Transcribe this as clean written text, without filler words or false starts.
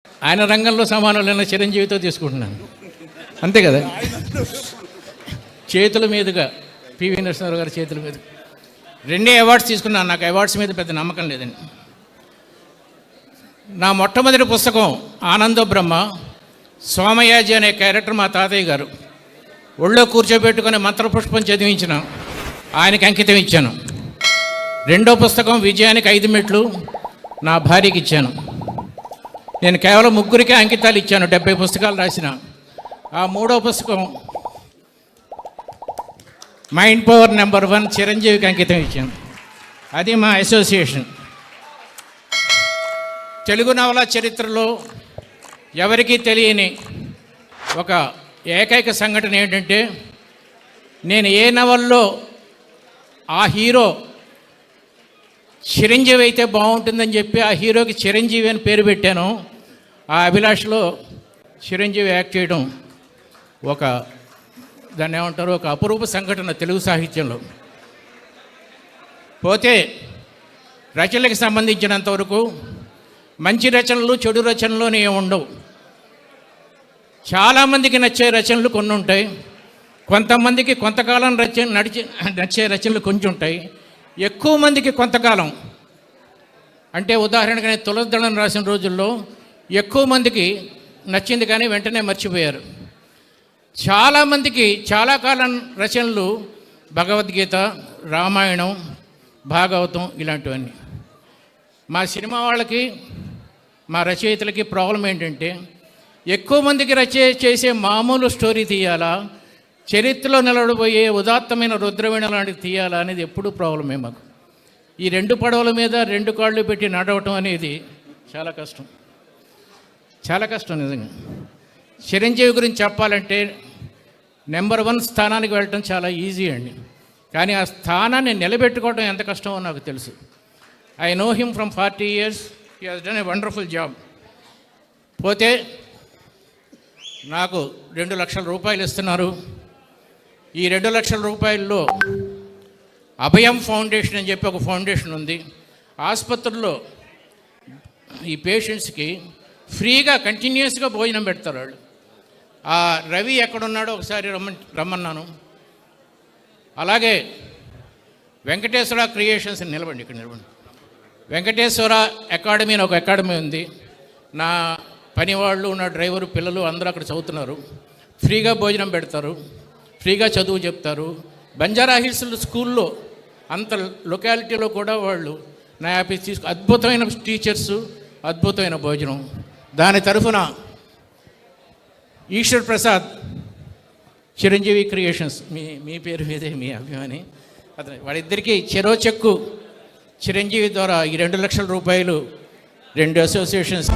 ఆయన రంగంలో సమానులైన చిరంజీవితో తీసుకుంటున్నాను, అంతే కదా. చేతుల మీదుగా పివి నరసింహారావు గారి చేతుల మీద 2 అవార్డ్స్ తీసుకున్నాను. నాకు అవార్డ్స్ మీద పెద్ద నమ్మకం లేదండి. నా మొట్టమొదటి పుస్తకం ఆనందో బ్రహ్మ. సోమయాజి అనే క్యారెక్టర్ మా తాతయ్య గారు ఒళ్ళో కూర్చోబెట్టుకుని మంత్రపుష్పం చదివించిన ఆయనకి అంకితం ఇచ్చాను. 2వ పుస్తకం విజయానికి 5 మెట్లు నా భార్యకి ఇచ్చాను. నేను కేవలం 3కే అంకితాలు ఇచ్చాను, 70 పుస్తకాలు రాసిన. ఆ 3వ పుస్తకం మైండ్ పవర్ నెంబర్ 1 చిరంజీవికి అంకితం ఇచ్చాను. అది మా అసోసియేషన్. తెలుగు నవల చరిత్రలో ఎవరికీ తెలియని ఒక ఏకైక సంఘటన ఏంటంటే, నేను ఏ నవల్లో ఆ హీరో చిరంజీవి అయితే బాగుంటుందని చెప్పి ఆ హీరోకి చిరంజీవి అని పేరు పెట్టాను. ఆ అభిలాషలో చిరంజీవి యాక్ట్ చేయడం దాన్ని ఏమంటారు, ఒక అపురూప సంఘటన తెలుగు సాహిత్యంలో. పోతే రచనలకు సంబంధించినంతవరకు మంచి రచనలు చెడు రచనలోనే ఉండవు. చాలామందికి నచ్చే రచనలు కొన్ని ఉంటాయి, కొంతమందికి కొంతకాలం నచ్చే రచనలు కొంచెం ఉంటాయి, ఎక్కువ మందికి కొంతకాలం. అంటే ఉదాహరణకు నేను తులసిదళం రాసిన రోజుల్లో ఎక్కువ మందికి నచ్చింది కానీ వెంటనే మర్చిపోయారు. చాలామందికి చాలా కాలం రచనలు భగవద్గీత, రామాయణం, భాగవతం ఇలాంటివన్నీ. మా సినిమా వాళ్ళకి, మా రచయితలకి ప్రాబ్లం ఏంటంటే, ఎక్కువ మందికి చేసే మామూలు స్టోరీ తీయాలా, చరిత్రలో నిలబడిపోయే ఉదాత్తమైన రుద్రవీణ లాంటివి తీయాలా అనేది ఎప్పుడూ ప్రాబ్లమే మాకు. ఈ 2 పడవల మీద 2 కాళ్ళు పెట్టి నడవటం అనేది చాలా కష్టం, చాలా కష్టం నిజంగా. చిరంజీవి గురించి చెప్పాలంటే నెంబర్ 1 స్థానానికి వెళ్ళటం చాలా ఈజీ అండి, కానీ ఆ స్థానాన్ని నిలబెట్టుకోవడం ఎంత కష్టమో నాకు తెలుసు. I know him from 40 years. He has done a wonderful job. పోతే నాకు 2 లక్షల రూపాయలు ఇస్తున్నారు. ఈ 2 లక్షల రూపాయల్లో అభయం ఫౌండేషన్ అని చెప్పి ఒక ఫౌండేషన్ ఉంది. ఆసుపత్రుల్లో ఈ పేషెంట్స్కి ఫ్రీగా కంటిన్యూస్గా భోజనం పెడతారు వాళ్ళు. ఆ రవి ఎక్కడున్నాడో ఒకసారి రమ్మన్నాను. అలాగే వెంకటేశ్వర క్రియేషన్స్ నిలబండి, ఇక్కడ నిలబండి. వెంకటేశ్వర అకాడమీ అని ఒక అకాడమీ ఉంది. నా పనివాళ్ళు, నా డ్రైవరు, పిల్లలు అందరూ అక్కడ చదువుతున్నారు. ఫ్రీగా భోజనం పెడతారు, ఫ్రీగా చదువు చెప్తారు. బంజారా హిల్స్ స్కూల్లో అంత లొకాలిటీలో కూడా వాళ్ళు నా ఆఫీస్ అద్భుతమైన టీచర్సు, అద్భుతమైన భోజనం. దాని తరఫున ఈశ్వర్ ప్రసాద్ చిరంజీవి క్రియేషన్స్, మీ పేరు మీదే, మీ అభిమాని అతను, వాళ్ళిద్దరికీ చెరో చెక్కు చిరంజీవి ద్వారా ఈ 2 లక్షల రూపాయలు 2 అసోసియేషన్స్